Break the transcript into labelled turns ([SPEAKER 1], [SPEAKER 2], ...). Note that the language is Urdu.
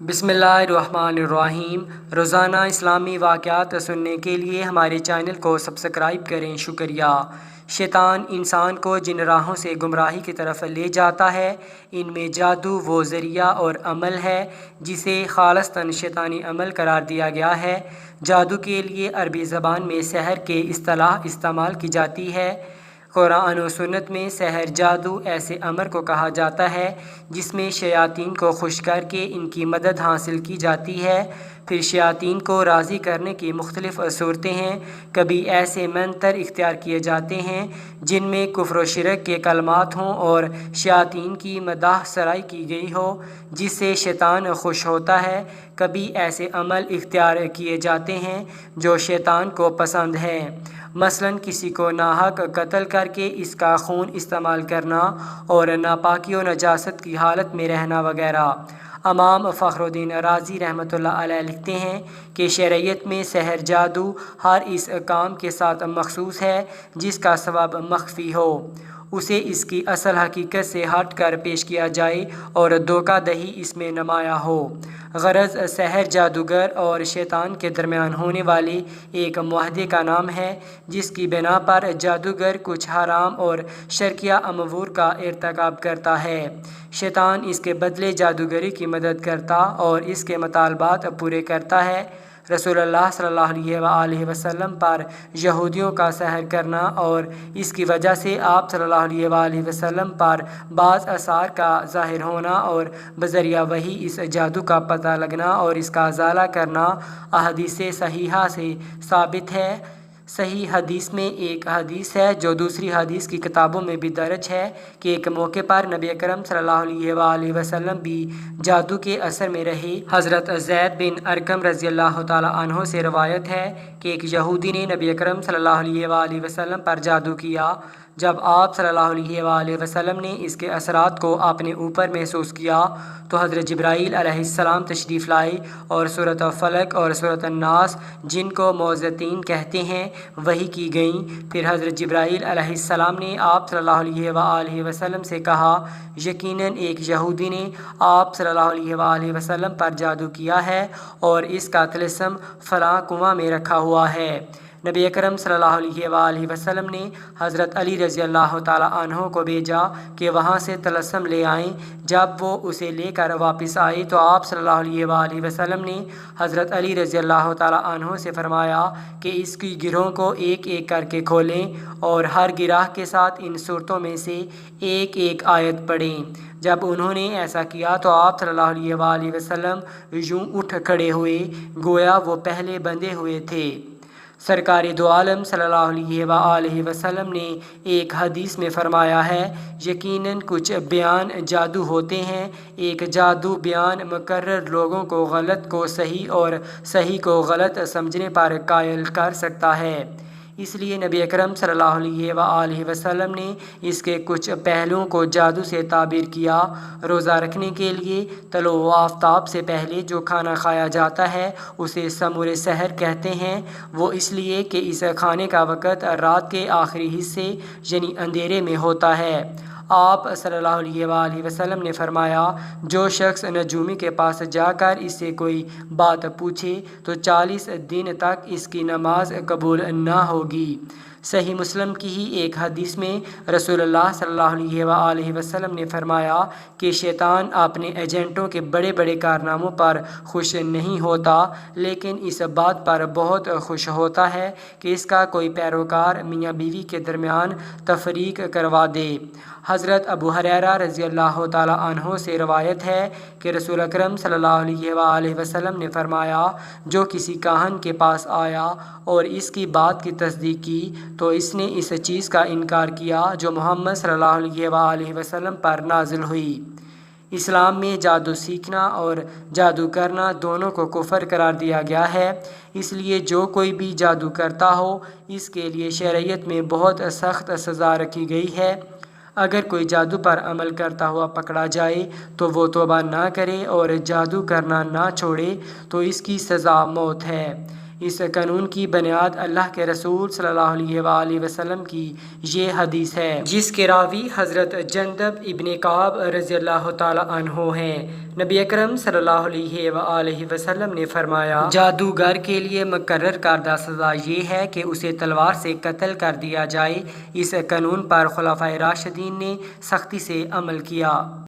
[SPEAKER 1] بسم اللہ الرحمن الرحیم۔ روزانہ اسلامی واقعات سننے کے لیے ہمارے چینل کو سبسکرائب کریں۔ شکریہ۔ شیطان انسان کو جن راہوں سے گمراہی کی طرف لے جاتا ہے، ان میں جادو وہ ذریعہ اور عمل ہے جسے خالصتاً شیطانی عمل قرار دیا گیا ہے۔ جادو کے لیے عربی زبان میں سحر کی اصطلاح استعمال کی جاتی ہے۔ قرآن و سنت میں سحر جادو ایسے امر کو کہا جاتا ہے جس میں شیاطین کو خوش کر کے ان کی مدد حاصل کی جاتی ہے۔ پھر شیاطین کو راضی کرنے کی مختلف صورتیں ہیں۔ کبھی ایسے منتر اختیار کیے جاتے ہیں جن میں کفر و شرک کے کلمات ہوں اور شیاطین کی مداح سرائی کی گئی ہو جس سے شیطان خوش ہوتا ہے۔ کبھی ایسے عمل اختیار کیے جاتے ہیں جو شیطان کو پسند ہیں، مثلاً کسی کو ناحق قتل کر کے اس کا خون استعمال کرنا اور ناپاکی و نجاست کی حالت میں رہنا وغیرہ۔ امام فخر الدین رازی رحمۃ اللہ علیہ لکھتے ہیں کہ شرعیت میں سحر جادو ہر اس کام کے ساتھ مخصوص ہے جس کا ثواب مخفی ہو، اسے اس کی اصل حقیقت سے ہٹ کر پیش کیا جائے اور دھوکہ دہی اس میں نمایاں ہو۔ غرض سحر جادوگر اور شیطان کے درمیان ہونے والے ایک معاہدے کا نام ہے جس کی بنا پر جادوگر کچھ حرام اور شرکیہ امور کا ارتکاب کرتا ہے، شیطان اس کے بدلے جادوگری کی مدد کرتا اور اس کے مطالبات پورے کرتا ہے۔ رسول اللہ صلی اللہ علیہ وآلہ وسلم پر یہودیوں کا سحر کرنا اور اس کی وجہ سے آپ صلی اللہ علیہ وآلہ وسلم پر بعض آثار کا ظاہر ہونا اور بذریعہ وحی اس جادو کا پتہ لگنا اور اس کا ازالہ کرنا احادیث صحیحہ سے ثابت ہے۔ صحیح حدیث میں ایک حدیث ہے جو دوسری حدیث کی کتابوں میں بھی درج ہے کہ ایک موقع پر نبی اکرم صلی اللہ علیہ وآلہ وسلم بھی جادو کے اثر میں رہے۔ حضرت زید بن ارقم رضی اللہ تعالیٰ عنہ سے روایت ہے کہ ایک یہودی نے نبی اکرم صلی اللہ علیہ وآلہ وسلم پر جادو کیا۔ جب آپ صلی اللہ علیہ وآلہ وسلم نے اس کے اثرات کو اپنے اوپر محسوس کیا تو حضرت جبرائیل علیہ السلام تشریف لائے اور سورۃ فلق اور سورۃ الناس، جن کو معوذتین کہتے ہیں، وحی کی گئیں۔ پھر حضرت جبرائیل علیہ السلام نے آپ صلی اللہ علیہ وآلہ وسلم سے کہا، یقیناً ایک یہودی نے آپ صلی اللہ علیہ وآلہ وسلم پر جادو کیا ہے اور اس کا طلسم فلاں کنواں میں رکھا ہوا ہے۔ نبی اکرم صلی اللہ علیہ وآلہ وسلم نے حضرت علی رضی اللہ تعالیٰ عنہ کو بھیجا کہ وہاں سے طلسم لے آئیں۔ جب وہ اسے لے کر واپس آئے تو آپ صلی اللہ علیہ وآلہ وسلم نے حضرت علی رضی اللہ تعالیٰ عنہ سے فرمایا کہ اس کی گرہوں کو ایک ایک کر کے کھولیں اور ہر گرہ کے ساتھ ان صورتوں میں سے ایک ایک آیت پڑھیں۔ جب انہوں نے ایسا کیا تو آپ صلی اللہ علیہ وآلہ وسلم یوں اٹھ کھڑے ہوئے گویا وہ پہلے بندھے ہوئے تھے۔ سرکار دو عالم صلی اللہ علیہ وآلہ وسلم نے ایک حدیث میں فرمایا ہے، یقیناً کچھ بیان جادو ہوتے ہیں، ایک جادو بیان مقرر لوگوں کو غلط کو صحیح اور صحیح کو غلط سمجھنے پر قائل کر سکتا ہے۔ اس لیے نبی اکرم صلی اللہ علیہ وآلہ وسلم نے اس کے کچھ پہلوؤں کو جادو سے تعبیر کیا۔ روزہ رکھنے کے لیے طلوع آفتاب سے پہلے جو کھانا کھایا جاتا ہے اسے سمور سحر کہتے ہیں، وہ اس لیے کہ اس کھانے کا وقت رات کے آخری حصے یعنی اندھیرے میں ہوتا ہے۔ آپ صلی اللہ علیہ وآلہ وسلم نے فرمایا، جو شخص نجومی کے پاس جا کر اس سے کوئی بات پوچھے تو 40 دن تک اس کی نماز قبول نہ ہوگی۔ صحیح مسلم کی ہی ایک حدیث میں رسول اللہ صلی اللہ علیہ وآلہ وسلم نے فرمایا کہ شیطان اپنے ایجنٹوں کے بڑے بڑے کارناموں پر خوش نہیں ہوتا، لیکن اس بات پر بہت خوش ہوتا ہے کہ اس کا کوئی پیروکار میاں بیوی کے درمیان تفریق کروا دے۔ حضرت ابو ہریرہ رضی اللہ تعالیٰ عنہ سے روایت ہے کہ رسول اکرم صلی اللہ علیہ وآلہ وسلم نے فرمایا، جو کسی کاہن کے پاس آیا اور اس کی بات کی تصدیق کی تو اس نے اس چیز کا انکار کیا جو محمد صلی اللہ علیہ وآلہ وسلم پر نازل ہوئی۔ اسلام میں جادو سیکھنا اور جادو کرنا دونوں کو کفر قرار دیا گیا ہے، اس لیے جو کوئی بھی جادو کرتا ہو اس کے لیے شرعیت میں بہت سخت سزا رکھی گئی ہے۔ اگر کوئی جادو پر عمل کرتا ہوا پکڑا جائے تو وہ توبہ نہ کرے اور جادو کرنا نہ چھوڑے تو اس کی سزا موت ہے۔ اس قانون کی بنیاد اللہ کے رسول صلی اللہ علیہ وآلہ وسلم کی یہ حدیث ہے جس کے راوی حضرت جندب ابن کعب رضی اللہ تعالیٰ عنہ ہیں۔ نبی اکرم صلی اللہ علیہ وآلہ وسلم نے فرمایا، جادوگر کے لیے مقرر کردہ سزا یہ ہے کہ اسے تلوار سے قتل کر دیا جائے۔ اس قانون پر خلفائے راشدین نے سختی سے عمل کیا۔